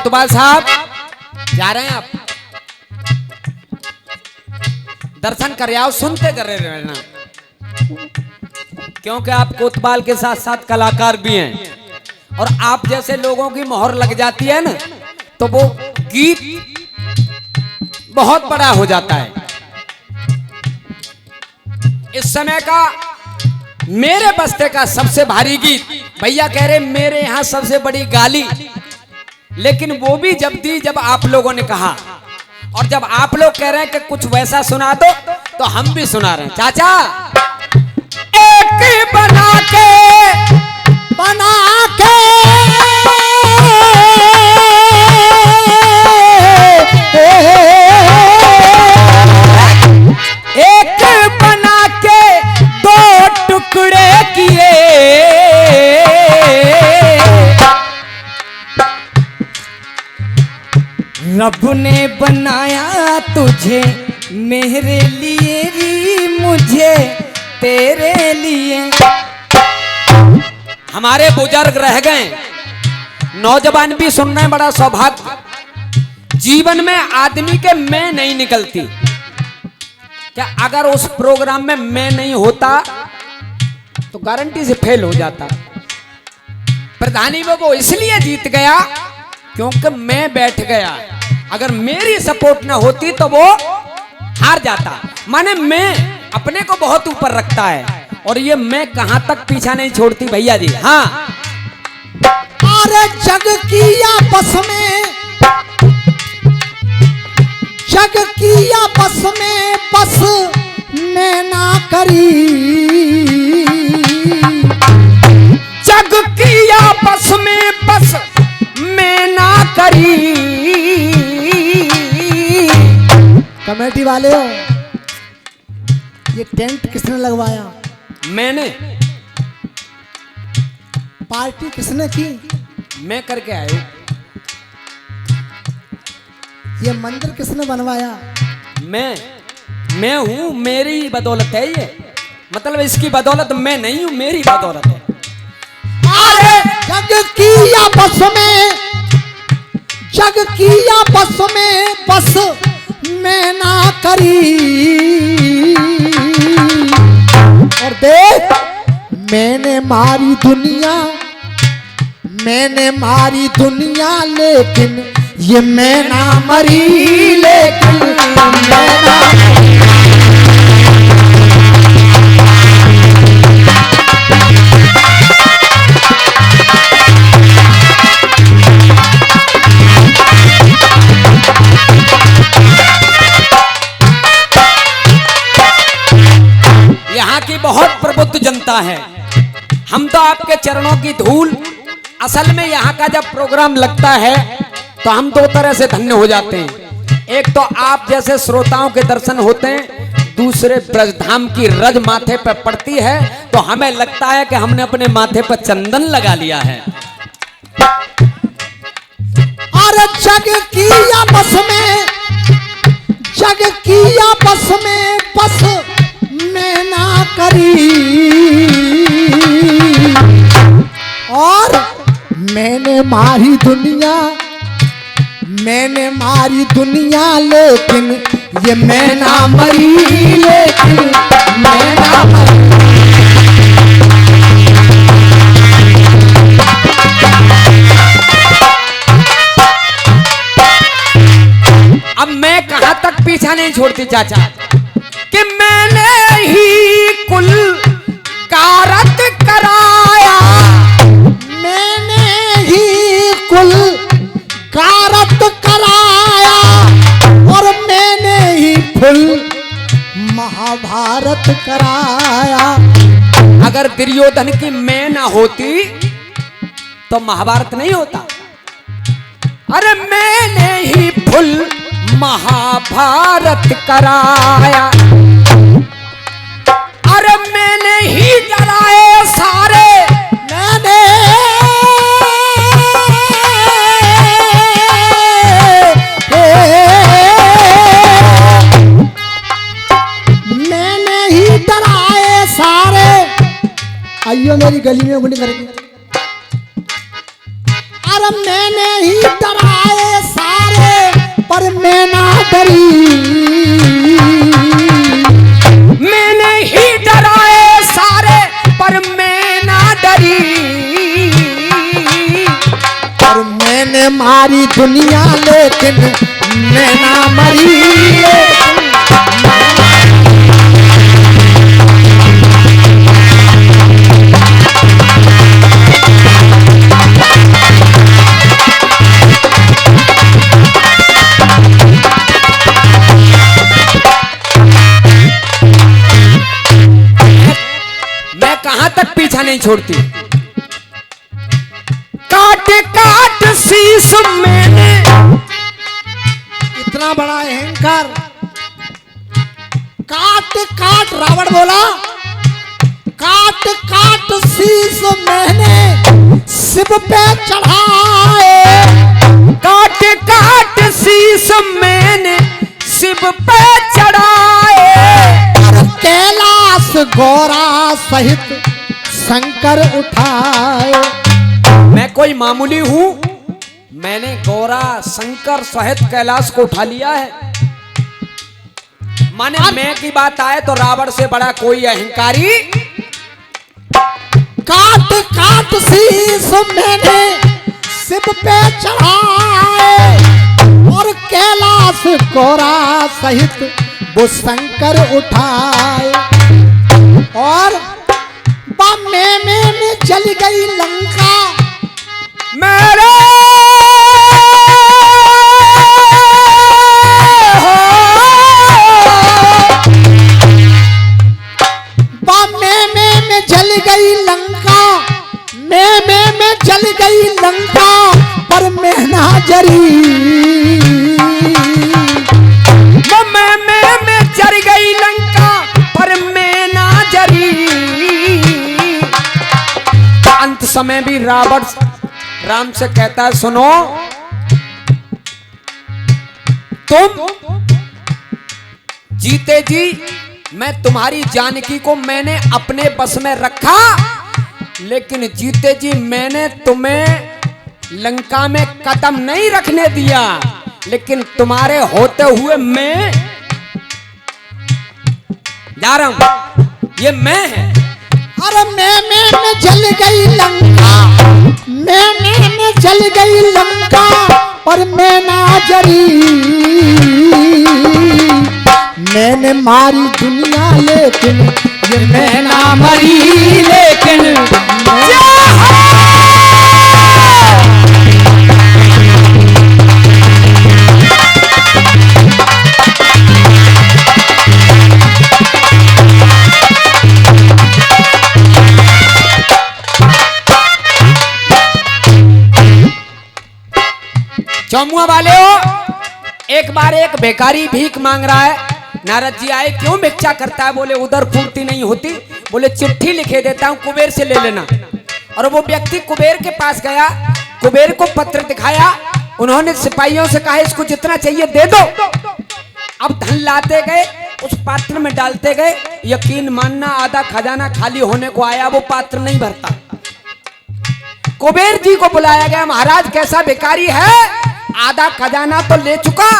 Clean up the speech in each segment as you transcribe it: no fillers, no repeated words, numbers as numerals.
कोतवाल साहब जा रहे हैं आप, दर्शन कर आओ, सुनते कर रहे रहना, क्योंकि आप कोतवाल के साथ साथ कलाकार भी हैं और आप जैसे लोगों की मोहर लग जाती है ना तो वो गीत बहुत बड़ा हो जाता है। इस समय का मेरे बस्ते का सबसे भारी गीत, भैया कह रहे मेरे यहां सबसे बड़ी गाली, लेकिन वो भी जब दी जब आप लोगों ने कहा, और जब आप लोग कह रहे हैं कि कुछ वैसा सुना दो तो हम भी सुना रहे हैं। चाचा एक बना के एक बना के दो टुकड़े किए, रब ने बनाया तुझे मेरे लिए री मुझे तेरे लिए। हमारे बुजुर्ग रह गए, नौजवान भी सुनना है, बड़ा सौभाग्य। जीवन में आदमी के मैं नहीं निकलती, क्या अगर उस प्रोग्राम में मैं नहीं होता तो गारंटी से फेल हो जाता। प्रधानी वो इसलिए जीत गया क्योंकि मैं बैठ गया, अगर मेरी सपोर्ट ना होती तो वो हार जाता। माने मैं अपने को बहुत ऊपर रखता है और ये मैं कहां तक पीछा नहीं छोड़ती भैया जी। हाँ, अरे जग की आपस में, जग की आपस में बस मैं ना करी, जग की आपस में बस मैं ना करी। कमेटी वाले हो, ये टेंट किसने लगवाया? मैंने। पार्टी किसने की? मैं करके आया। ये मंदिर किसने बनवाया? मैं हूं, मेरी बदौलत है ये, मतलब इसकी बदौलत मैं नहीं हूं, मेरी बदौलत है। अरे जग की आपस में, जग की आपस में बस मैं ना करी, और देख मैंने मारी दुनिया, मैंने मारी दुनिया, लेकिन ये मैं ना मरी, लेकिन मैं ना। यहाँ की बहुत प्रबुद्ध जनता है, हम तो आपके चरणों की धूल। असल में यहाँ का जब प्रोग्राम लगता है तो हम दो तरह से धन्य हो जाते हैं। एक तो आप जैसे श्रोताओं के दर्शन होते हैं, दूसरे ब्रजधाम की रज माथे पर पड़ती है तो हमें लगता है कि हमने अपने माथे पर चंदन लगा लिया है। अरे जग की आपस में, जग की आपस में बस मैं ना करी, और मैंने मारी दुनिया, मैंने मारी दुनिया, लेकिन ये मैं ना मरी, लेकिन मैं ना मरी। अब मैं कहां तक पीछा नहीं छोड़ती चाचा, कि मैंने ही कुल कारत कराया, मैंने ही कुल कारत कराया, और मैंने ही फुल महाभारत कराया। अगर दुर्योधन की मैं ना होती तो महाभारत नहीं होता। अरे मैंने ही फुल महाभारत कराया, अरे मैंने ही जलाए सारे, मैंने ही डराए सारे। आइयो मेरी गली में उंगली करके, अरे मैंने ही डराए पर मैं ना डरी। मैंने ही डराए सारे पर मैं ना डरी। और मैंने मारी दुनिया लेकिन मैं ना मरी। मैं कहां तक पीछा नहीं छोड़ती। काट काट शीश मैंने, इतना बड़ा अहंकार। काट काट रावण बोला, काट काट शीश मैंने शिव पे चढ़ाए। काट काट शीश मैंने शिव पे चढ़ाए। कैलाश गौरा सहित शंकर उठाए। मैं कोई मामूली हूं, मैंने गौरा शंकर सहित कैलाश को उठा लिया है। माने मैं की बात आए तो रावण से बड़ा कोई अहंकारी। काट काट शीश मैंने शिव पे चढ़ाए। और कैलाश गौरा सहित वो शंकर उठाए। और में जल गई लंका मेरे में जल गई लंका। में जल गई लंका पर मैं ना जरी। में जल गई लंका पर मैं ना जरी। अंत समय भी रावण राम से कहता है सुनो, तुम जीते जी मैं तुम्हारी जानकी को मैंने अपने बस में रखा, लेकिन जीते जी मैंने तुम्हें लंका में कदम नहीं रखने दिया। लेकिन तुम्हारे होते हुए मैं जा रहा हूं, ये मैं है। अरे में जल गई लंका। में जल गई लंका पर मैं ना जरी। मैंने मारी दुनिया लेकिन ये मैं ना मरी। लेकिन चौमुआ वाले हो, एक बार एक भिखारी भीख मांग रहा है। नारद जी आए, क्यों भिक्षा करता है? बोले उधर पूर्ति नहीं होती। बोले चिट्ठी लिखे देता हूं, कुबेर से ले लेना। और वो व्यक्ति कुबेर के पास गया, कुबेर को पत्र दिखाया। उन्होंने सिपाहियों से कहा इसको जितना चाहिए दे दो। अब धन लाते गए, उस पात्र में डालते गए। यकीन मानना आधा खजाना खाली होने को आया, वो पात्र नहीं भरता। कुबेर जी को बुलाया गया, महाराज कैसा भिखारी है, आधा खजाना तो ले चुका,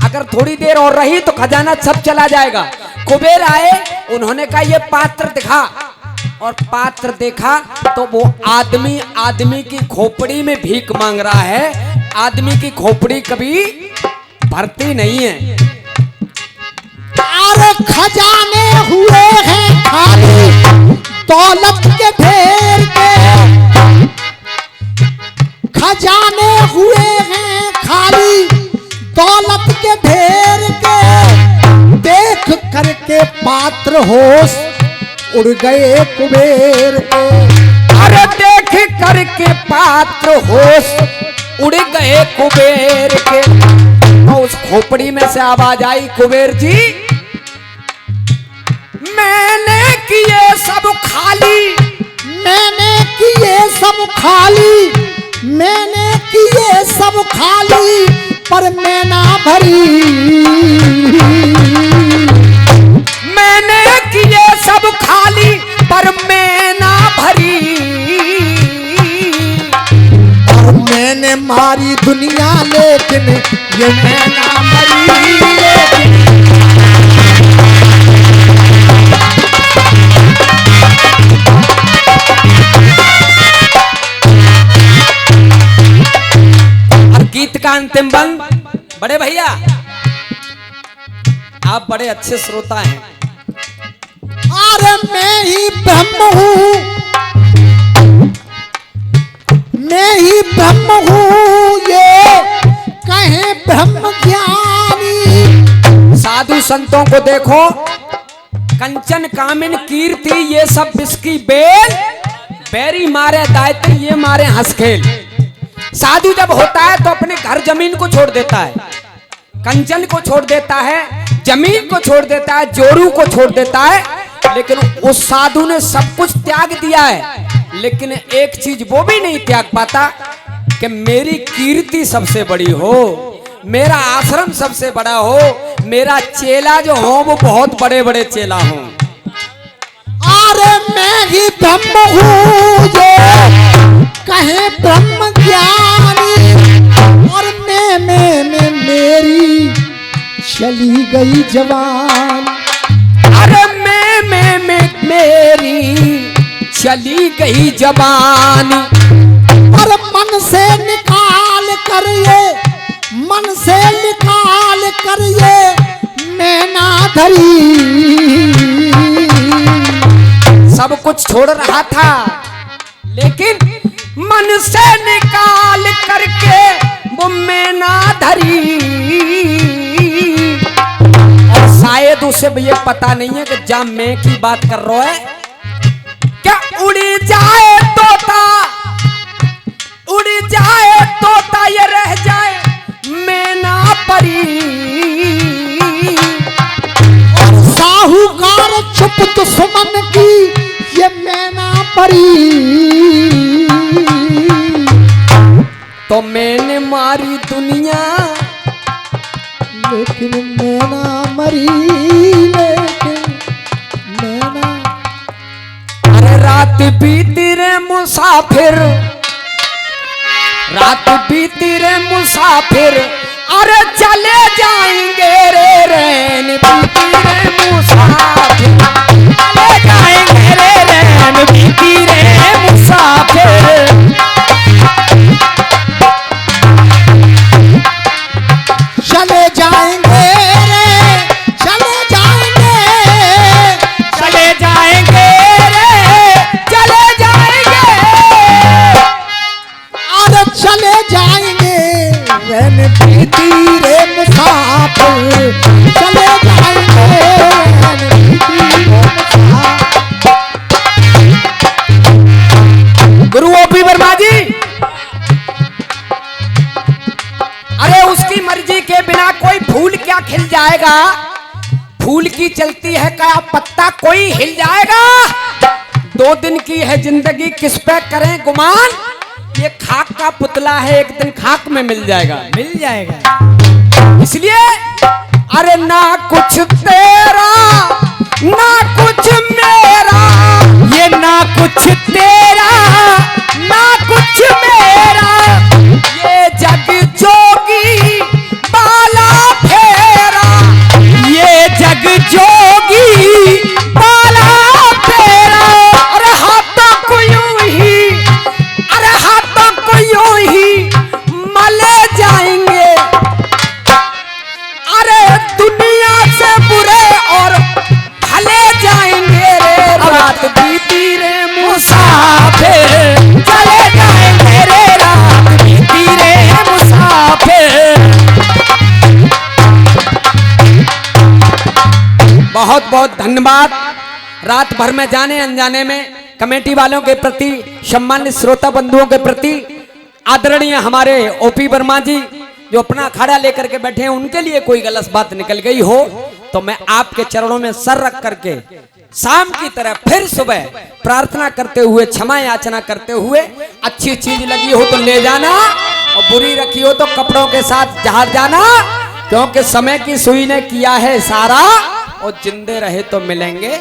अगर थोड़ी देर और रही तो खजाना सब चला जाएगा। कुबेर आए, उन्होंने कहा ये पात्र दिखा। और पात्र देखा तो वो आदमी की खोपड़ी में भीख मांग रहा है। आदमी की खोपड़ी कभी भरती नहीं है। अरे खजाने हुए हैं खाली दौलत के ढेर के। खजाने हुए हैं खाली दौलत के ढेर के। देख करके पात्र होश उड़ गए कुबेर के। अरे देख करके पात्र होश उड़ गए कुबेर के। और उस खोपड़ी में से आवाज आई, कुबेर जी मैंने किए सब खाली। मैंने किए सब खाली। मैंने किए सब खाली पर मैं ना भरी। मैंने किए सब खाली पर मैं ना भरी। और मैंने मारी दुनिया लेकिन ये मैना मरी लेकिन। और गीत का अंतिम बंद, बड़े भैया आप बड़े अच्छे श्रोता हैं। अरे मैं ही ब्रह्म हूँ, मैं ही ब्रह्म हूँ, ये कहे ब्रह्म ज्ञानी। साधु संतों को देखो, कंचन कामिन कीर्ति ये सब बिस्की बेल, बैरी मारे दायते ये मारे हंसखेल। साधु जब होता है तो अपने घर जमीन को छोड़ देता है, कंचन को छोड़ देता है, जमीन को छोड़ देता है, जोरू को छोड़ देता है, लेकिन उस साधु ने सब कुछ त्याग दिया है। लेकिन एक चीज वो भी नहीं त्याग पाता कि मेरी कीर्ति सबसे बड़ी हो, मेरा आश्रम सबसे बड़ा हो, मेरा चेला जो हो वो बहुत बड़े बड़े चेला हो। अरे मैं ही ब्रह्म हूँ, ये कहे ब्रह्म ज्ञानी। और मैं मेरी चली गई जवान। अरे मैं मेरी चली गई जवानी। और मन से निकाल कर ये, मन से निकाल कर ये मैना धरी। सब कुछ छोड़ रहा था, लेकिन मन से निकाल करके वो मैना धरी। और शायद उसे भी ये पता नहीं है कि जब मैं की बात कर रहा है, क्या उड़ जाए तोता, उड़ जाए तोता ये रह जाए मैना परी। और साहूकार चुप दुश्मन की ये मैना परी। तो मैंने मारी दुनिया लेकिन मैना मरी, लेकिन मैना। अरे रात बीती रे मुसाफिर, रात बीती रे मुसाफिर, अरे चले जाएंगे रे रैन बीती रे मुसाफिर, चले जाएंगे रे रैन बीती रे मुसाफिर। चले जाएंगे रे, चले जाएंगे, चले जाएंगे रे, चले जाएंगे। अरे चले जाएंगे रैन बीती रे मुसाफिर, चले जाएंगे रैन बीती रे मुसाफिर। गुरु ओपी वर्मा जी, अरे उसकी मर्जी के बिना कोई फूल क्या खिल जाएगा, फूल की चलती है क्या पत्ता कोई हिल जाएगा। 2 दिन की है जिंदगी किस पे करें गुमान, ये खाक का पुतला है एक दिन खाक में मिल जाएगा, मिल जाएगा। इसलिए अरे ना कुछ तेरा ना कुछ मेरा, ये ना कुछ तेरा ना कुछ मेरा, ये जग जोगी बाला फेरा, ये जग जोगी बाला फेरा। अरे हाथों को यूं ही, अरे हाथों को यूं ही मले जाएंगे, अरे दुनिया से बुरे और भले जाएंगे रे। रात बीती रे मुसाफिर, चले जाएंगे रे, रात बीती रे मुसाफिर। बहुत बहुत धन्यवाद। रात भर में जाने अनजाने में कमेटी वालों के प्रति, सम्मानित श्रोता बंधुओं के प्रति, आदरणीय हमारे ओपी वर्मा जी जो अपना अखाड़ा लेकर के बैठे हैं, उनके लिए कोई गलत बात निकल गई हो तो मैं आपके चरणों में सर रख करके शाम की तरह फिर सुबह प्रार्थना करते हुए, क्षमा याचना करते हुए, अच्छी चीज लगी हो तो ले जाना और बुरी रखी हो तो कपड़ों के साथ जहाज जाना, क्योंकि समय की सुई ने किया है सारा और जिंदे रहे तो मिलेंगे।